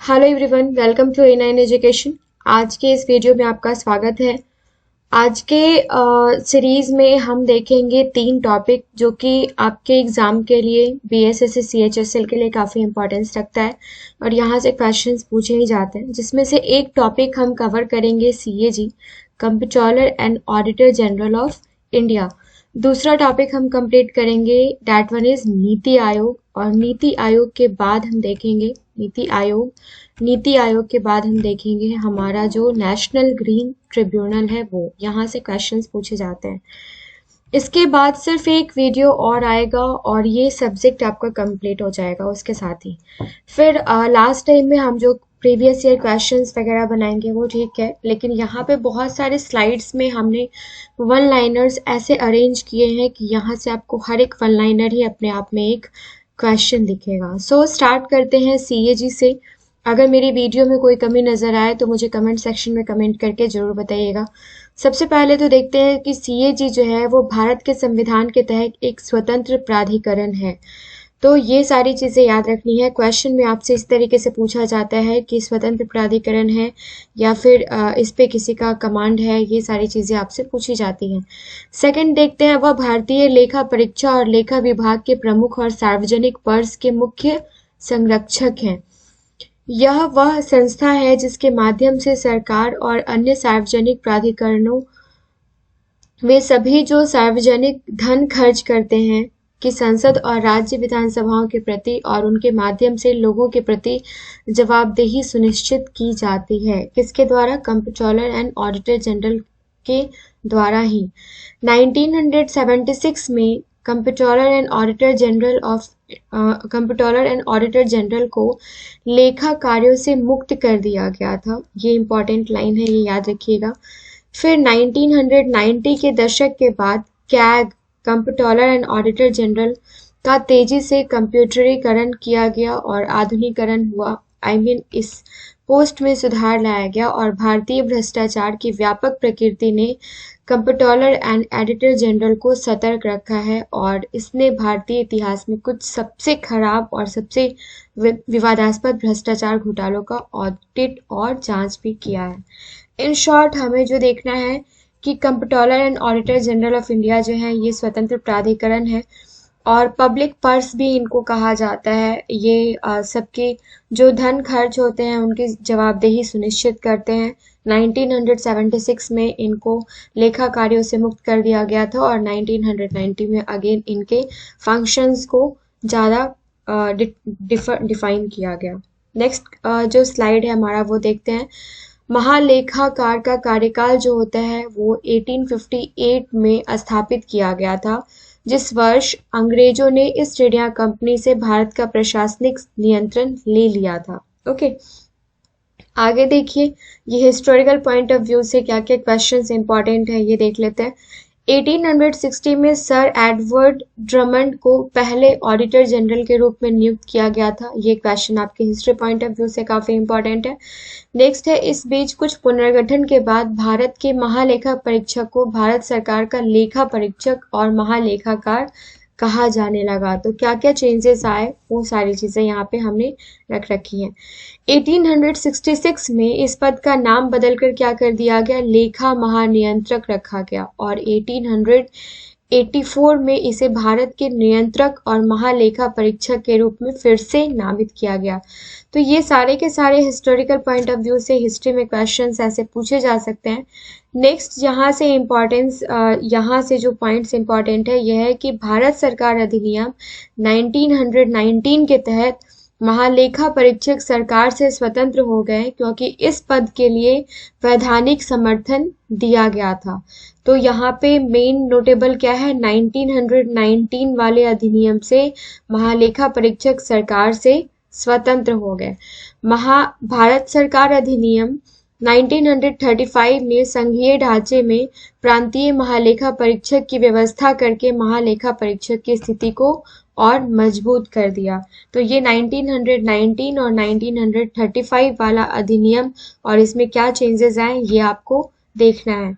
Hello everyone, welcome to A9 education. आज के इस वीडियो में आपका स्वागत है। आज के सीरीज में हम देखेंगे 3 टॉपिक जो कि आपके एग्जाम के लिए BSSC CHSL के लिए काफ़ी इंपॉर्टेंस रखता है और यहाँ से क्वेश्चंस पूछे ही जाते हैं, जिसमें से एक टॉपिक हम कवर करेंगे CAG, comptroller and auditor general of India. दूसरा टॉपिक हम कंप्लीट करेंगे, that one is NITI Aayog, और नीति आयोग के बाद हम देखेंगे नीति आयोग के बाद हम देखेंगे हमारा जो नेशनल ग्रीन ट्रिब्यूनल है वो। यहाँ से क्वेश्चंस पूछे जाते हैं। इसके बाद सिर्फ एक वीडियो और आएगा और ये सब्जेक्ट आपका कंप्लीट हो जाएगा उसके साथ ही। फिर लास्ट टाइम में हम जो प्रीवियस ईयर क्वेश्चंस वगैरह बनाएंगे वो ठीक है, लेकिन यहाँ पे बहुत सारे स्लाइड्स में हमने वन लाइनर्स ऐसे अरेंज किए हैं कि यहाँ से आपको हर एक वन लाइनर ही अपने आप में एक क्वेश्चन दिखेगा। सो स्टार्ट करते हैं CAG से। अगर मेरी वीडियो में कोई कमी नज़र आए तो मुझे कमेंट सेक्शन में कमेंट करके ज़रूर बताइएगा। सबसे पहले तो देखते हैं कि CAG जो है वो भारत के संविधान के तहत एक स्वतंत्र प्राधिकरण है। तो ये सारी चीज़ें याद रखनी है। क्वेश्चन में आपसे इस तरीके से पूछा जाता है कि स्वतंत्र प्राधिकरण है या फिर इस पे किसी का कमांड है, ये सारी चीज़ें आपसे पूछी जाती हैं। सेकंड देखते हैं, वह भारतीय लेखा परीक्षा और लेखा विभाग के प्रमुख और सार्वजनिक पर्स के मुख्य संरक्षक हैं। यह वह संस्था है जिसके माध्यम से सरकार और अन्य सार्वजनिक प्राधिकरणों, वे सभी जो सार्वजनिक धन खर्च करते हैं, कि संसद और राज्य विधानसभाओं के प्रति और उनके माध्यम से लोगों के प्रति जवाबदेही सुनिश्चित की जाती है। किसके द्वारा? कंप्ट्रोलर एंड ऑडिटर जनरल के द्वारा ही। 1976 में कंप्ट्रोलर एंड ऑडिटर जनरल को लेखा कार्यों से मुक्त कर दिया गया था। ये इंपॉर्टेंट लाइन है, ये याद रखिएगा। फिर 1990 के दशक के बाद CAG, comptroller and auditor general का तेजी से कंप्यूटरीकरण किया गया और आधुनिकीकरण हुआ। इस पोस्ट में सुधार लाया गया और भारतीय भ्रष्टाचार की व्यापक प्रकृति ने कंप्ट्रोलर एंड ऑडिटर जनरल को सतर्क रखा है और इसने भारतीय इतिहास में कुछ सबसे खराब और सबसे विवादास्पद भ्रष्टाचार घोटालों का ऑडिट और जांच भी किया है। इन शॉर्ट हमें जो देखना है कि comptroller and auditor general of India जो है ये स्वतंत्र प्राधिकरण है और पब्लिक पर्स भी इनको कहा जाता है। ये सबके जो धन खर्च होते हैं उनकी जवाबदेही सुनिश्चित करते हैं। 1976 में इनको लेखा कार्यों से मुक्त कर दिया गया था और 1990 में अगेन इनके फंक्शंस को ज़्यादा डिफाइन किया गया। नेक्स्ट जो स्लाइड है हमारा वो देखते हैं। महालेखाकार का कार्यकाल जो होता है वो 1858 में स्थापित किया गया था, जिस वर्ष अंग्रेजों ने ईस्ट इंडिया कंपनी से भारत का प्रशासनिक नियंत्रण ले लिया था। ओके, आगे देखिए ये हिस्टोरिकल पॉइंट ऑफ व्यू से क्या क्या क्वेश्चंस इंपॉर्टेंट है ये देख लेते हैं। 1860 में सर एडवर्ड ड्रमंड को पहले ऑडिटर जनरल के रूप में नियुक्त किया गया था। ये क्वेश्चन आपके हिस्ट्री पॉइंट ऑफ व्यू से काफी इंपॉर्टेंट है। नेक्स्ट है, इस बीच कुछ पुनर्गठन के बाद भारत के महालेखा परीक्षक को भारत सरकार का लेखा परीक्षक और महालेखाकार कहा जाने लगा। तो क्या क्या चेंजेस आए वो सारी चीजें यहाँ पे हमने रख रखी हैं। 1866 में इस पद का नाम बदलकर क्या कर दिया गया? लेखा महानियंत्रक रखा गया और 1884 में इसे भारत के नियंत्रक और महालेखा परीक्षक के रूप में फिर से नामित किया गया। तो ये सारे के सारे हिस्टोरिकल पॉइंट ऑफ व्यू से हिस्ट्री में क्वेश्चंस ऐसे पूछे जा सकते हैं। नेक्स्ट यहाँ से जो पॉइंट्स इंपॉर्टेंट है यह है कि भारत सरकार अधिनियम 1919 के तहत महालेखा परीक्षक सरकार से स्वतंत्र हो गए क्योंकि इस पद के लिए वैधानिक समर्थन दिया गया था। तो यहाँ पे मेन नोटेबल क्या है? 1919 वाले अधिनियम से महालेखा परीक्षक सरकार से स्वतंत्र हो गए। भारत सरकार अधिनियम 1935 ने संघीय ढांचे में प्रांतीय महालेखा परीक्षक की व्यवस्था करके महालेखा परीक्षक की स्थिति को और मजबूत कर दिया। तो ये 1919 और 1935 वाला अधिनियम और इसमें क्या चेंजेस आए ये आपको देखना है।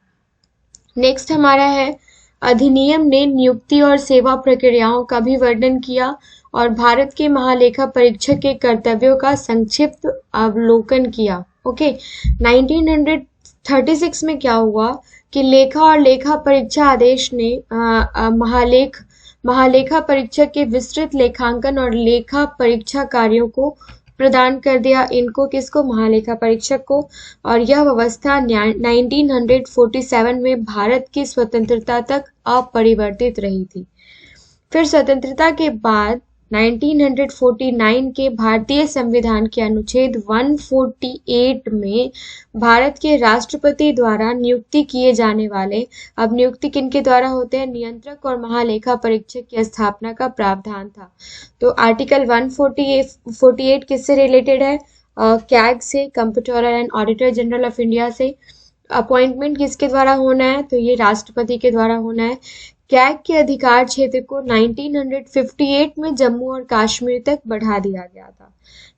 नेक्स्ट हमारा है, अधिनियम ने नियुक्ति और सेवा प्रक्रियाओं का भी वर्णन किया और भारत के महालेखा परीक्षक के कर्तव्यों का संक्षिप्त अवलोकन किया। ओके, 1936 में क्या हुआ कि लेखा और लेखा परीक्षा आदेश ने महालेखा परीक्षक के विस्तृत लेखांकन और लेखा परीक्षा कार्यों को प्रदान कर दिया। इनको किसको? महालेखा परीक्षक को। और यह व्यवस्था 1947 में भारत की स्वतंत्रता तक अपरिवर्तित रही थी। फिर स्वतंत्रता के बाद 1949 के भारतीय संविधान के अनुच्छेद 148 में भारत के राष्ट्रपति द्वारा नियुक्ति किए जाने वाले, अब नियुक्ति किनके द्वारा होते हैं? नियंत्रक और महालेखा परीक्षक की स्थापना का प्रावधान था। तो आर्टिकल 148 किससे रिलेटेड है? कैग से, comptroller and auditor general of India से। अपॉइंटमेंट किसके द्वारा होना है? तो ये राष्ट्रपति के द्वारा होना है। कैग के अधिकार क्षेत्र को 1958 में जम्मू और कश्मीर तक बढ़ा दिया गया था।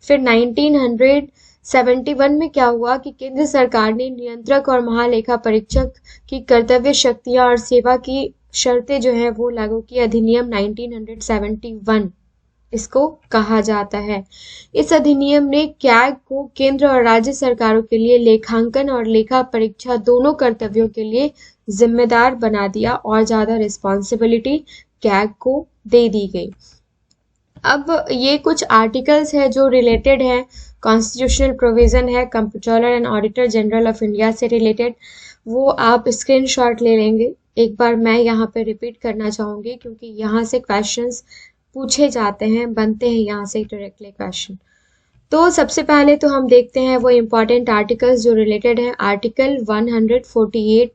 फिर 1971 में क्या हुआ कि केंद्र सरकार ने नियंत्रक और महालेखा परीक्षक की कर्तव्य शक्तियां और सेवा की शर्तें जो है वो लागू की। अधिनियम 1971 इसको कहा जाता है। इस अधिनियम ने कैग को केंद्र और राज्य सरकारों के लिए लेखांकन और लेखा परीक्षा दोनों कर्तव्यों के लिए जिम्मेदार बना दिया और ज्यादा रिस्पॉन्सिबिलिटी कैग को दे दी गई। अब ये कुछ आर्टिकल्स है जो रिलेटेड है, कॉन्स्टिट्यूशनल प्रोविजन है comptroller and auditor general of India से रिलेटेड, वो आप स्क्रीनशॉट ले लेंगे। एक बार मैं यहाँ पे रिपीट करना चाहूंगी क्योंकि यहाँ से क्वेश्चंस पूछे जाते हैं, बनते हैं यहाँ से डायरेक्टली क्वेश्चन। तो सबसे पहले तो हम देखते हैं वो इम्पोर्टेंट आर्टिकल्स जो रिलेटेड है। आर्टिकल 148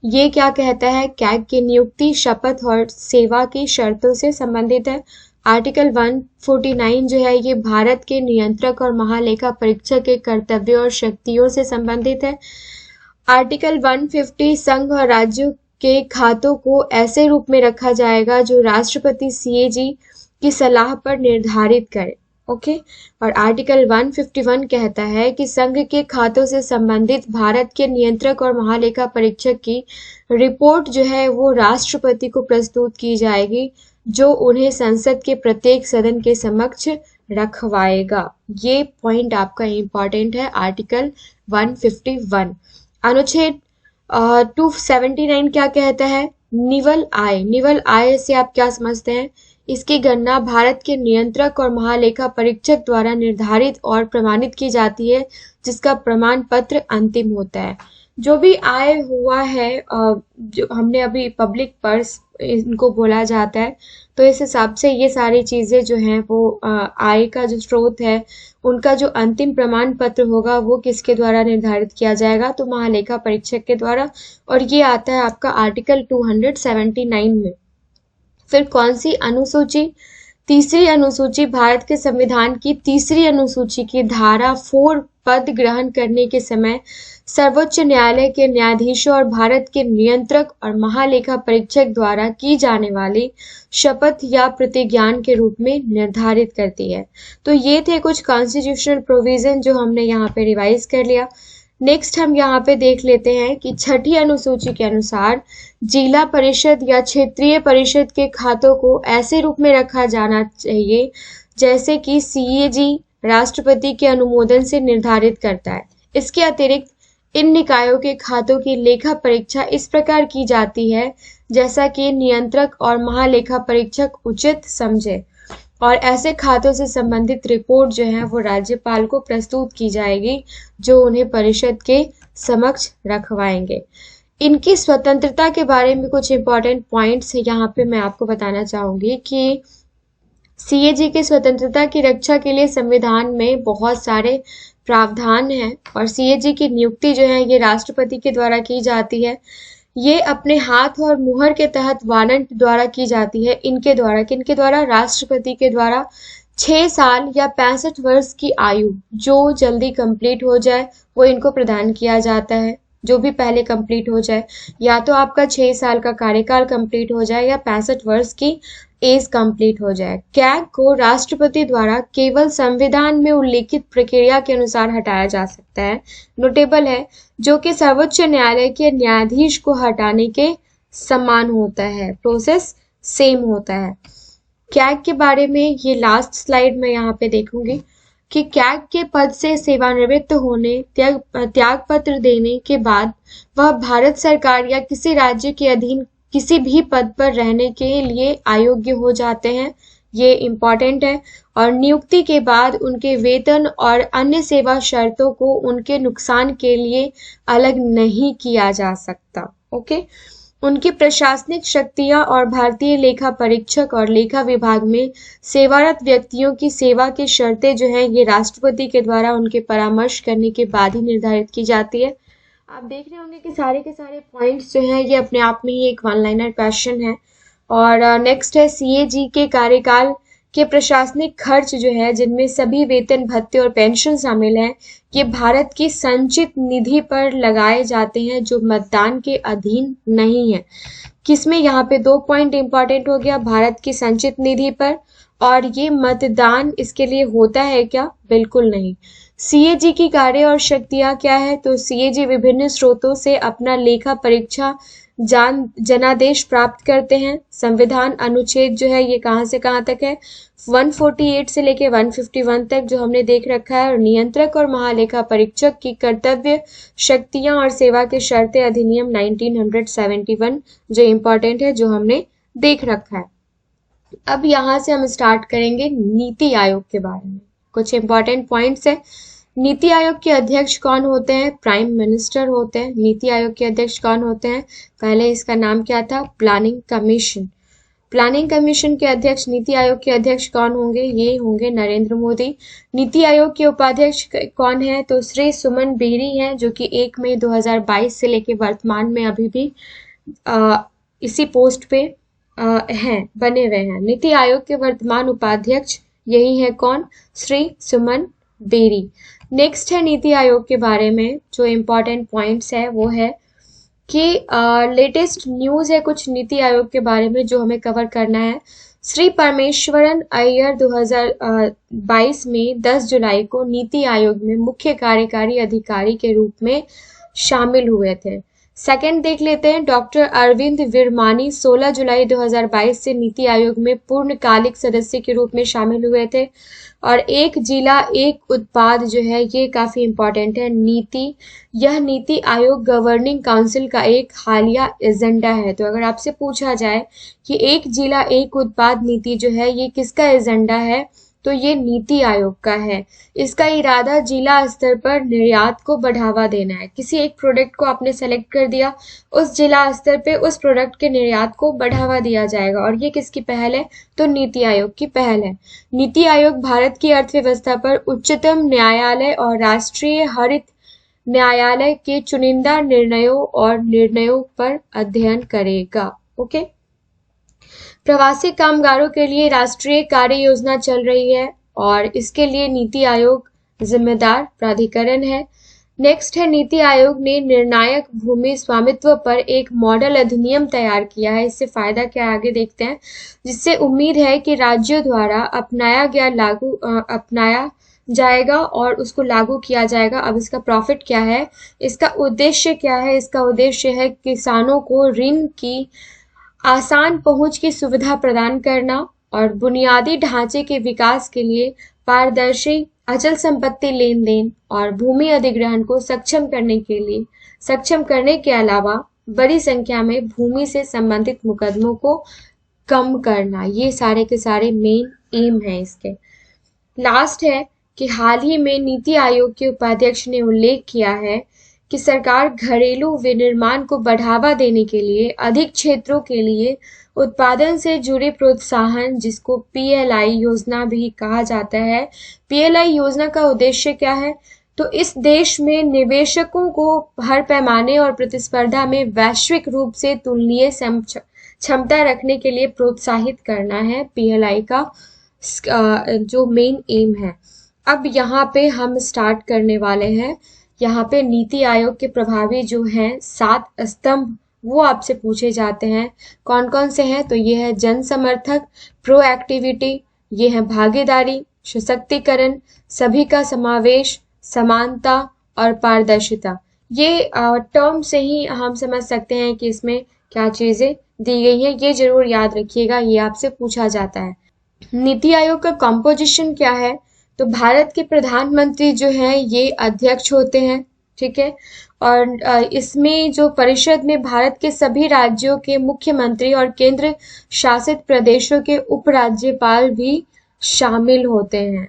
ये क्या कहता है? कैग की नियुक्ति, शपथ और सेवा की शर्तों से संबंधित है। आर्टिकल 149 जो है ये भारत के नियंत्रक और महालेखा परीक्षक के कर्तव्यों और शक्तियों से संबंधित है। आर्टिकल 150 संघ और राज्यों के खातों को ऐसे रूप में रखा जाएगा जो राष्ट्रपति सीएजी की सलाह पर निर्धारित करे। ओके, और आर्टिकल 151 कहता है कि संघ के खातों से संबंधित भारत के नियंत्रक और महालेखा परीक्षक की रिपोर्ट जो है वो राष्ट्रपति को प्रस्तुत की जाएगी, जो उन्हें संसद के प्रत्येक सदन के समक्ष रखवाएगा। ये पॉइंट आपका इम्पोर्टेंट है, आर्टिकल 151। अनुच्छेद 279 क्या कहता है? निवल आय। निवल आय से आप क्या समझते हैं? इसकी गणना भारत के नियंत्रक और महालेखा परीक्षक द्वारा निर्धारित और प्रमाणित की जाती है, जिसका प्रमाण पत्र अंतिम होता है। जो भी आय हुआ है, जो हमने अभी पब्लिक पर्स इनको बोला जाता है, तो इस हिसाब से ये सारी चीजें जो हैं वो आय का जो स्रोत है उनका जो अंतिम प्रमाण पत्र होगा वो किसके द्वारा निर्धारित किया जाएगा? तो महालेखा परीक्षक के द्वारा। और ये आता है आपका आर्टिकल 279 में। फिर कौन सी अनुसूची? तीसरी अनुसूची भारत के संविधान की तीसरी अनुसूची की धारा 4 पद ग्रहण करने के समय सर्वोच्च न्यायालय के न्यायाधीशों और भारत के नियंत्रक और महालेखा परीक्षक द्वारा की जाने वाली शपथ या प्रतिज्ञान के रूप में निर्धारित करती है। तो ये थे कुछ कॉन्स्टिट्यूशनल प्रोविजन जो हमने यहाँ पे रिवाइज कर लिया। नेक्स्ट हम यहाँ पे देख लेते हैं कि छठी अनुसूची के अनुसार जिला परिषद या क्षेत्रीय परिषद के खातों को ऐसे रूप में रखा जाना चाहिए जैसे कि सीएजी राष्ट्रपति के अनुमोदन से निर्धारित करता है। इसके अतिरिक्त इन निकायों के खातों की लेखा परीक्षा इस प्रकार की जाती है जैसा कि नियंत्रक और महालेखा परीक्षक उचित समझे, और ऐसे खातों से संबंधित रिपोर्ट जो है वो राज्यपाल को प्रस्तुत की जाएगी, जो उन्हें परिषद के समक्ष रखवाएंगे। इनकी स्वतंत्रता के बारे में कुछ इंपॉर्टेंट पॉइंट्स यहाँ पे मैं आपको बताना चाहूंगी कि सीएजी की स्वतंत्रता की रक्षा के लिए संविधान में बहुत सारे प्रावधान हैं, और सीएजी की नियुक्ति जो है ये राष्ट्रपति के द्वारा की जाती है। ये अपने हाथ और मुहर के तहत वारंट द्वारा की जाती है। इनके द्वारा, किनके द्वारा? राष्ट्रपति के द्वारा। 6 साल या 65 वर्ष की आयु जो जल्दी कंप्लीट हो जाए वो इनको प्रदान किया जाता है। जो भी पहले कंप्लीट हो जाए, या तो आपका 6 साल का कार्यकाल कंप्लीट हो जाए या 65 वर्ष की एज कंप्लीट हो जाए। कैग को राष्ट्रपति द्वारा केवल संविधान में उल्लेखित प्रक्रिया के अनुसार हटाया जा सकता है। नोटेबल है, जो कि सर्वोच्च न्यायालय के न्यायाधीश को हटाने के समान होता है, प्रोसेस सेम होता है। कैग के बारे में ये लास्ट स्लाइड में यहाँ पे देखूंगी। कि कैग के पद से सेवानिवृत्त होने त्याग पत्र देने के बाद वह भारत सरकार या किसी राज्य के अधीन किसी भी पद पर रहने के लिए अयोग्य हो जाते हैं। ये इम्पोर्टेंट है। और नियुक्ति के बाद उनके वेतन और अन्य सेवा शर्तों को उनके नुकसान के लिए अलग नहीं किया जा सकता। ओके। उनकी प्रशासनिक शक्तियां और भारतीय लेखा परीक्षक और लेखा विभाग में सेवारत व्यक्तियों की सेवा की शर्तें जो हैं ये राष्ट्रपति के द्वारा उनके परामर्श करने के बाद ही निर्धारित की जाती है। आप देख रहे होंगे कि सारे के सारे पॉइंट्स जो हैं ये अपने आप में ही एक वन लाइनर क्वेश्चन है। और नेक्स्ट है सीएजी के कार्यकाल के प्रशासनिक खर्च जो है जिनमें सभी वेतन भत्ते और पेंशन शामिल हैं, ये भारत की संचित निधि पर लगाए जाते हैं जो मतदान के अधीन नहीं है। किसमें? यहाँ पे 2 पॉइंट इंपॉर्टेंट हो गया, भारत की संचित निधि पर, और ये मतदान इसके लिए होता है क्या? बिल्कुल नहीं। सीएजी की कार्य और शक्तियां क्या है? तो सीएजी विभिन्न स्रोतों से अपना लेखा परीक्षा जनादेश प्राप्त करते हैं। संविधान अनुच्छेद जो है ये कहाँ से कहाँ तक है? 148 से लेके 151 तक जो हमने देख रखा है। और नियंत्रक और महालेखा परीक्षक की कर्तव्य, शक्तियां और सेवा के शर्तें अधिनियम 1971 जो इम्पोर्टेंट है, जो हमने देख रखा है। अब यहाँ से हम स्टार्ट करेंगे नीति आयोग के बारे में। कुछ इंपॉर्टेंट पॉइंट्स है। नीति आयोग के अध्यक्ष कौन होते हैं? प्राइम मिनिस्टर होते हैं। नीति आयोग के अध्यक्ष कौन होते हैं? पहले इसका नाम क्या था? Planning commission. प्लानिंग कमीशन के अध्यक्ष, नीति आयोग के अध्यक्ष कौन होंगे? ये होंगे नरेंद्र मोदी। नीति आयोग के उपाध्यक्ष कौन है? तो श्री सुमन बेरी हैं, जो कि 1 मई 2022 से लेके वर्तमान में अभी भी इसी पोस्ट पे हैं, बने हुए हैं। नीति आयोग के वर्तमान उपाध्यक्ष यही है कौन? श्री सुमन बेरी। नेक्स्ट है नीति आयोग के बारे में जो इम्पोर्टेंट पॉइंट्स है वो है कि लेटेस्ट न्यूज़ है कुछ नीति आयोग के बारे में जो हमें कवर करना है। श्री परमेश्वरन अय्यर 2022 में 10 जुलाई को नीति आयोग में मुख्य कार्यकारी अधिकारी के रूप में शामिल हुए थे। सेकंड देख लेते हैं, डॉक्टर अरविंद विरमानी 16 जुलाई 2022 से नीति आयोग में पूर्णकालिक सदस्य के रूप में शामिल हुए थे। और एक जिला एक उत्पाद जो है ये काफी इंपॉर्टेंट है। यह नीति आयोग गवर्निंग काउंसिल का एक हालिया एजेंडा है। तो अगर आपसे पूछा जाए कि एक जिला एक उत्पाद नीति जो है ये किसका एजेंडा है, तो ये नीति आयोग का है। इसका इरादा जिला स्तर पर निर्यात को बढ़ावा देना है। किसी एक प्रोडक्ट को आपने सेलेक्ट कर दिया, उस जिला स्तर पे उस प्रोडक्ट के निर्यात को बढ़ावा दिया जाएगा। और ये किसकी पहल है? तो नीति आयोग की पहल है। नीति आयोग भारत की अर्थव्यवस्था पर उच्चतम न्यायालय और राष्ट्रीय हरित न्यायालय के चुनिंदा निर्णयों पर अध्ययन करेगा। ओके। प्रवासी कामगारों के लिए राष्ट्रीय कार्य योजना चल रही है और इसके लिए नीति आयोग जिम्मेदार प्राधिकरण है। नेक्स्ट है, नीति आयोग ने निर्णायक भूमि स्वामित्व पर एक मॉडल अधिनियम तैयार किया है। इससे फायदा क्या है आगे देखते हैं, जिससे उम्मीद है कि राज्यों द्वारा अपनाया जाएगा और उसको लागू किया जाएगा। अब इसका प्रॉफिट क्या है, इसका उद्देश्य क्या है? इसका उद्देश्य है किसानों को ऋण की आसान पहुंच की सुविधा प्रदान करना और बुनियादी ढांचे के विकास के लिए पारदर्शी अचल संपत्ति लेन देन और भूमि अधिग्रहण को सक्षम करने के अलावा बड़ी संख्या में भूमि से संबंधित मुकदमों को कम करना। ये सारे के सारे मेन एम है इसके। लास्ट है कि हाल ही में नीति आयोग के उपाध्यक्ष ने उल्लेख किया है कि सरकार घरेलू विनिर्माण को बढ़ावा देने के लिए अधिक क्षेत्रों के लिए उत्पादन से जुड़े प्रोत्साहन, जिसको पीएलआई योजना भी कहा जाता है। पीएलआई योजना का उद्देश्य क्या है? तो इस देश में निवेशकों को हर पैमाने और प्रतिस्पर्धा में वैश्विक रूप से तुलनीय क्षमता रखने के लिए प्रोत्साहित करना है। पीएलआई का जो मेन एम है। अब यहाँ पे हम स्टार्ट करने वाले हैं। यहाँ पे नीति आयोग के प्रभावी जो हैं 7 स्तंभ, वो आपसे पूछे जाते हैं। कौन कौन से हैं? तो ये है जन समर्थक, प्रोएक्टिविटी, ये है भागीदारी, सशक्तिकरण, सभी का समावेश, समानता और पारदर्शिता। ये टर्म से ही हम समझ सकते हैं कि इसमें क्या चीजें दी गई हैं। ये जरूर याद रखिएगा, ये आपसे पूछा जाता है। नीति आयोग का कंपोजिशन क्या है? तो भारत के प्रधानमंत्री जो हैं ये अध्यक्ष होते हैं, ठीक है। और इसमें जो परिषद में भारत के सभी राज्यों के मुख्यमंत्री और केंद्र शासित प्रदेशों के उपराज्यपाल भी शामिल होते हैं।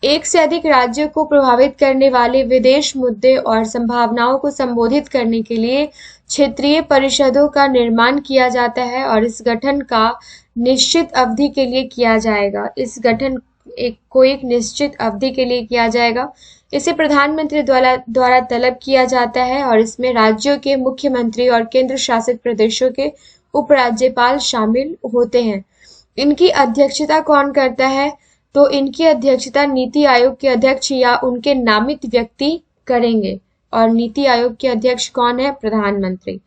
एक से अधिक राज्यों को प्रभावित करने वाले विदेश मुद्दे और संभावनाओं को संबोधित करने के लिए क्षेत्रीय परिषदों का निर्माण किया जाता है और इस गठन का निश्चित अवधि के लिए किया जाएगा। इस गठन एक निश्चित अवधि के लिए किया जाएगा। इसे प्रधानमंत्री द्वारा तलब किया जाता है और इसमें राज्यों के मुख्यमंत्री और केंद्र शासित प्रदेशों के उपराज्यपाल शामिल होते हैं। इनकी अध्यक्षता कौन करता है? तो इनकी अध्यक्षता नीति आयोग के अध्यक्ष या उनके नामित व्यक्ति करेंगे। और नीति आयोग के अध्यक्ष कौन है? प्रधानमंत्री।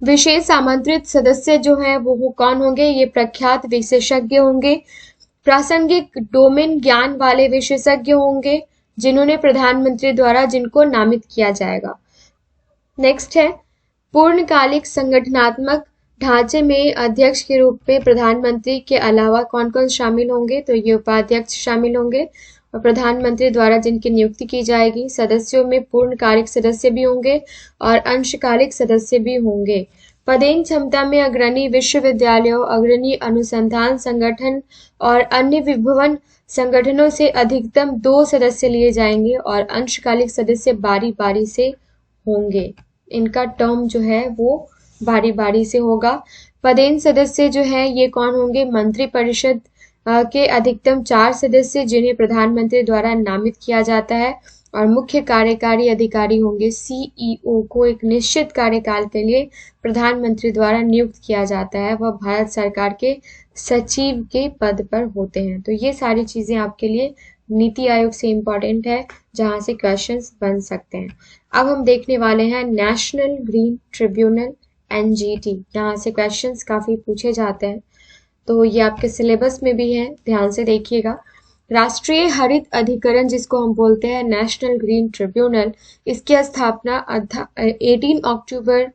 विशेष आमंत्रित सदस्य जो हैं वो कौन होंगे? ये प्रख्यात विशेषज्ञ होंगे, प्रासंगिक डोमेन ज्ञान वाले विशेषज्ञ होंगे जिन्होंने प्रधानमंत्री द्वारा जिनको नामित किया जाएगा। नेक्स्ट है पूर्णकालिक संगठनात्मक ढांचे में अध्यक्ष के रूप में प्रधानमंत्री के अलावा कौन कौन शामिल होंगे? तो ये उपाध्यक्ष शामिल होंगे और प्रधानमंत्री द्वारा जिनकी नियुक्ति की जाएगी। सदस्यों में पूर्णकालिक सदस्य भी होंगे और अंशकालिक सदस्य भी होंगे। पदेन क्षमता में अग्रणी विश्वविद्यालयों, अग्रणी अनुसंधान संगठन और अन्य विभवन संगठनों से अधिकतम 2 सदस्य लिए जाएंगे और अंशकालिक सदस्य बारी बारी से होंगे। इनका टर्म जो है वो बारी बारी से होगा। पदेन सदस्य जो है ये कौन होंगे? मंत्री परिषद के अधिकतम 4 सदस्य जिन्हें प्रधानमंत्री द्वारा नामित किया जाता है और मुख्य कार्यकारी अधिकारी होंगे। सीईओ को एक निश्चित कार्यकाल के लिए प्रधानमंत्री द्वारा नियुक्त किया जाता है। वह भारत सरकार के सचिव के पद पर होते हैं। तो ये सारी चीजें आपके लिए नीति आयोग से इम्पोर्टेंट है जहां से क्वेश्चंस बन सकते हैं। अब हम देखने वाले हैं नेशनल ग्रीन ट्रिब्यूनल एनजीटी। यहाँ से क्वेश्चंस काफी पूछे जाते हैं, तो ये आपके सिलेबस में भी है, ध्यान से देखिएगा। राष्ट्रीय हरित अधिकरण जिसको हम बोलते हैं नेशनल ग्रीन ट्रिब्यूनल, इसकी स्थापना 18 अक्टूबर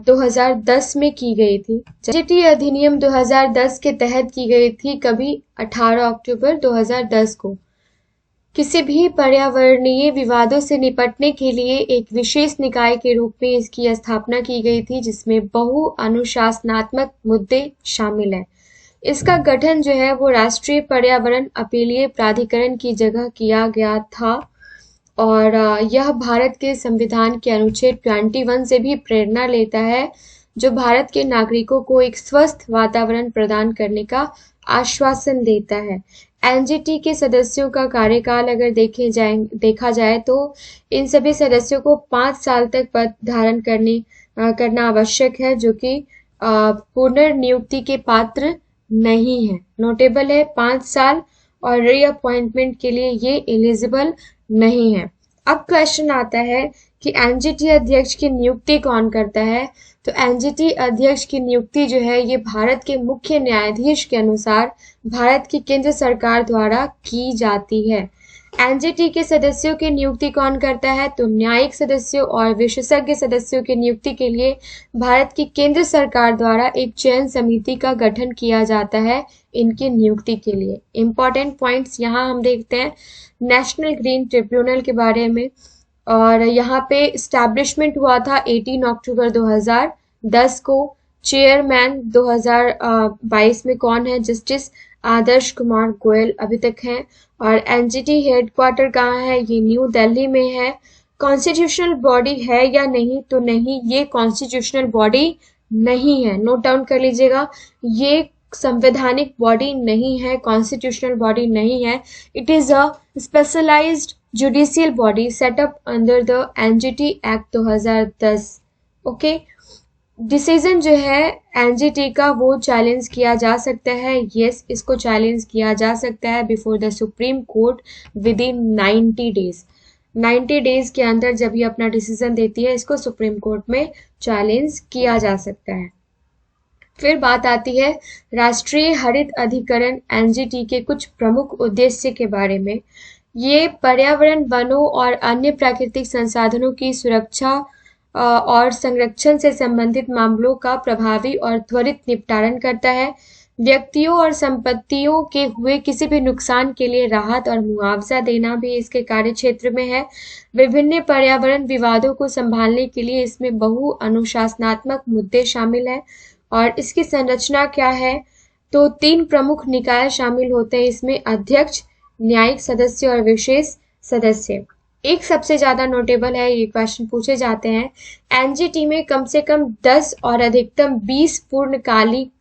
2010 में की गई थी। एनजीटी अधिनियम 2010 के तहत की गई थी, कभी 18 अक्टूबर 2010 को। किसी भी पर्यावरणीय विवादों से निपटने के लिए एक विशेष निकाय के रूप में इसकी स्थापना की गई थी जिसमें बहु अनुशासनात्मक मुद्दे शामिल हैं। इसका गठन जो है वो राष्ट्रीय पर्यावरण अपीलीय प्राधिकरण की जगह किया गया था और यह भारत के संविधान के अनुच्छेद 21 से भी प्रेरणा लेता है जो भारत के नागरिकों को एक स्वस्थ वातावरण प्रदान करने का आश्वासन देता है। एनजीटी के सदस्यों का कार्यकाल अगर देखा जाए तो इन सभी सदस्यों को 5 साल तक पद धारण करना आवश्यक है, जो कि पुनर्नियुक्ति के पात्र नहीं है। नोटेबल है 5 साल और रीअपॉइंटमेंट के लिए ये एलिजिबल नहीं है। अब क्वेश्चन आता है कि एनजीटी अध्यक्ष की नियुक्ति कौन करता है? तो एनजीटी अध्यक्ष की नियुक्ति जो है ये भारत के मुख्य न्यायाधीश के अनुसार भारत की केंद्र सरकार द्वारा की जाती है। एनजीटी के सदस्यों की नियुक्ति कौन करता है? तो न्यायिक सदस्यों और विशेषज्ञ सदस्यों की नियुक्ति के लिए भारत की केंद्र सरकार द्वारा एक चयन समिति का गठन किया जाता है इनकी नियुक्ति के लिए। इंपॉर्टेंट पॉइंट्स यहाँ हम देखते हैं नेशनल ग्रीन ट्रिब्यूनल के बारे में, और यहाँ पे एस्टैब्लिशमेंट हुआ था 18 अक्टूबर 2010 को। चेयरमैन 2022 में कौन है? जस्टिस आदर्श कुमार गोयल अभी तक हैं। और एनजीटी हेडक्वार्टर कहाँ है? ये न्यू दिल्ली में है। कॉन्स्टिट्यूशनल बॉडी है या नहीं? तो नहीं, ये कॉन्स्टिट्यूशनल बॉडी नहीं है। नोट डाउन कर लीजिएगा, ये संवैधानिक बॉडी नहीं है, कॉन्स्टिट्यूशनल बॉडी नहीं है। It is a specialised judicial body set up under the NGT act 2010। Okay, decision जो है एनजीटी का वो चैलेंज किया जा सकता है। यस, इसको चैलेंज किया जा सकता है before the supreme court with in 90 days. 90 days के अंदर जब ये अपना डिसीजन देती है, इसको सुप्रीम कोर्ट में चैलेंज किया जा सकता है। फिर बात आती है राष्ट्रीय हरित अधिकरण एनजीटी के कुछ प्रमुख उद्देश्य के बारे में। ये पर्यावरण, वनों और अन्य प्राकृतिक संसाधनों की सुरक्षा और संरक्षण से संबंधित मामलों का प्रभावी और त्वरित निपटारण करता है। व्यक्तियों और संपत्तियों के हुए किसी भी नुकसान के लिए राहत और मुआवजा देना भी इसके कार्य क्षेत्र में है। विभिन्न पर्यावरण विवादों को संभालने के लिए इसमें बहु अनुशासनात्मक मुद्दे शामिल है। और इसकी संरचना क्या है, तो 3 प्रमुख निकाय शामिल होते हैं इसमें, अध्यक्ष, न्यायिक सदस्य और विशेष सदस्य। एक सबसे ज्यादा नोटेबल है, ये क्वेश्चन पूछे जाते हैं, एनजीटी में कम से कम 10 और अधिकतम 20 पूर्णकालिक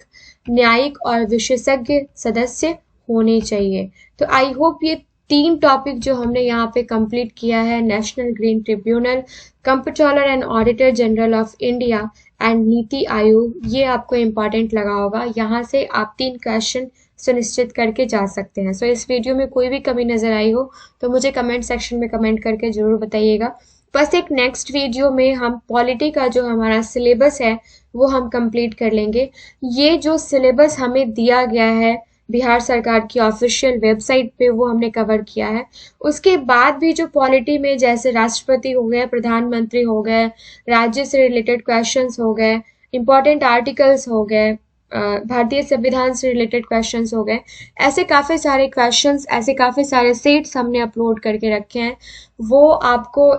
न्यायिक और विशेषज्ञ सदस्य होने चाहिए। तो आई होप ये 3 टॉपिक जो हमने यहाँ पे कंप्लीट किया है, national green tribunal, comptroller and auditor general of India and NITI Aayog, ये आपको इम्पॉर्टेंट लगा होगा। यहाँ से आप 3 क्वेश्चन सुनिश्चित करके जा सकते हैं। सो इस वीडियो में कोई भी कमी नजर आई हो तो मुझे कमेंट सेक्शन में कमेंट करके जरूर बताइएगा। बस एक नेक्स्ट वीडियो में हम पॉलिटी का जो हमारा सिलेबस है वो हम कंप्लीट कर लेंगे। ये जो सिलेबस हमें दिया गया है बिहार सरकार की ऑफिशियल वेबसाइट पे, वो हमने कवर किया है। उसके बाद भी जो पॉलिटी में जैसे राष्ट्रपति हो गए, प्रधानमंत्री हो गए, राज्य से रिलेटेड क्वेश्चंस हो गए, इंपॉर्टेंट आर्टिकल्स हो गए, भारतीय संविधान से रिलेटेड क्वेश्चंस हो गए, ऐसे काफ़ी सारे क्वेश्चंस, ऐसे काफ़ी सारे सेट्स हमने अपलोड करके रखे हैं। वो आपको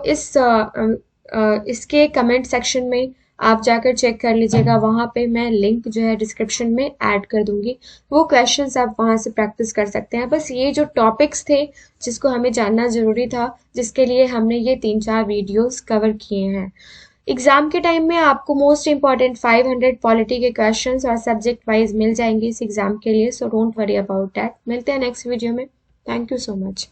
इसके कमेंट सेक्शन में आप जाकर चेक कर लीजिएगा। वहाँ पे मैं लिंक जो है डिस्क्रिप्शन में ऐड कर दूंगी, वो क्वेश्चंस आप वहाँ से प्रैक्टिस कर सकते हैं। बस ये जो टॉपिक्स थे जिसको हमें जानना जरूरी था, जिसके लिए हमने ये 3-4 वीडियोस कवर किए हैं। एग्जाम के टाइम में आपको मोस्ट इंपॉर्टेंट 500 पॉलिटी के क्वेश्चंस और सब्जेक्ट वाइज मिल जाएंगे इस एग्जाम के लिए, so don't worry about that. मिलते हैं नेक्स्ट वीडियो में। Thank you so much.